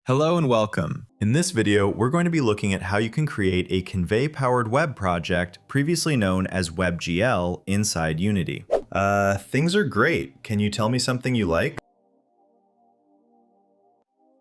Hello and welcome. In this video, we're going to be looking at how you can create a Convai-powered web project previously known as WebGL inside Unity. Things are great. Can you tell me something you like?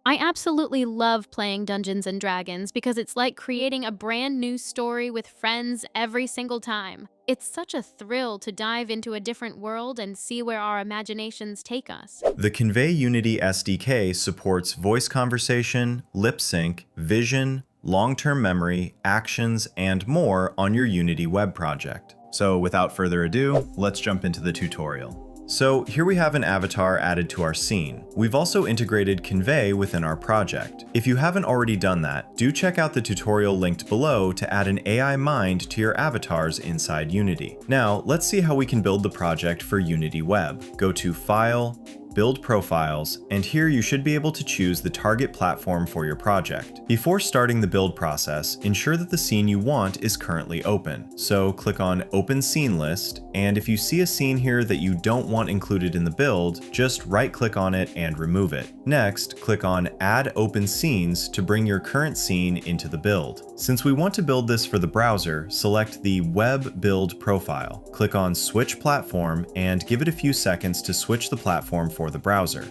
I absolutely love playing Dungeons and Dragons because it's like creating a brand new story with friends every single time. It's such a thrill to dive into a different world and see where our imaginations take us. The Convai Unity SDK supports voice conversation, lip sync, vision, long-term memory, actions, and more on your Unity web project. So without further ado, let's jump into the tutorial. So here we have an avatar added to our scene. We've also integrated Convai within our project. If you haven't already done that, do check out the tutorial linked below to add an AI mind to your avatars inside Unity. Now, let's see how we can build the project for Unity Web. Go to File, Build Profiles, and here you should be able to choose the target platform for your project. Before starting the build process, ensure that the scene you want is currently open. So click on Open Scene List, and if you see a scene here that you don't want included in the build, just right-click on it and remove it. Next, click on Add Open Scenes to bring your current scene into the build. Since we want to build this for the browser, select the Web Build profile. Click on Switch Platform and give it a few seconds to switch the platform for the browser.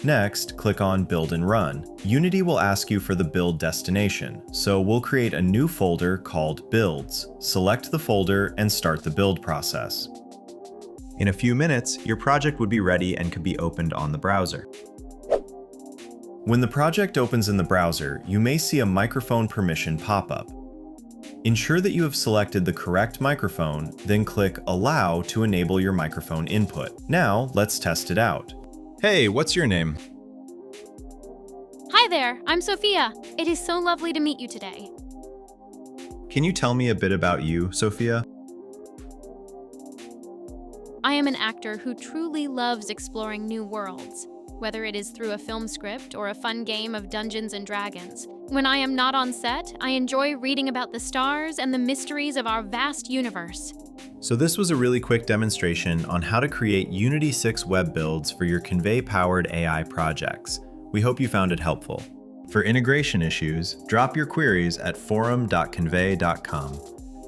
Next, click on Build and Run. Unity will ask you for the build destination, so we'll create a new folder called Builds. Select the folder and start the build process. In a few minutes, your project would be ready and could be opened on the browser. When the project opens in the browser, you may see a microphone permission pop up. Ensure that you have selected the correct microphone, then click Allow to enable your microphone input. Now, let's test it out. Hey, what's your name? Hi there, I'm Sophia. It is so lovely to meet you today. Can you tell me a bit about you, Sophia? I am an actor who truly loves exploring new worlds, whether it is through a film script or a fun game of Dungeons and Dragons. When I am not on set, I enjoy reading about the stars and the mysteries of our vast universe. So this was a really quick demonstration on how to create Unity 6 web builds for your Convai-powered AI projects. We hope you found it helpful. For integration issues, drop your queries at forum.convai.com.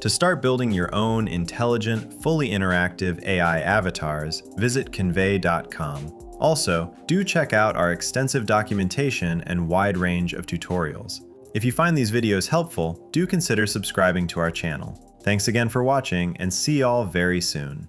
To start building your own intelligent, fully interactive AI avatars, visit convai.com. Also, do check out our extensive documentation and wide range of tutorials. If you find these videos helpful, do consider subscribing to our channel. Thanks again for watching, and see y'all very soon.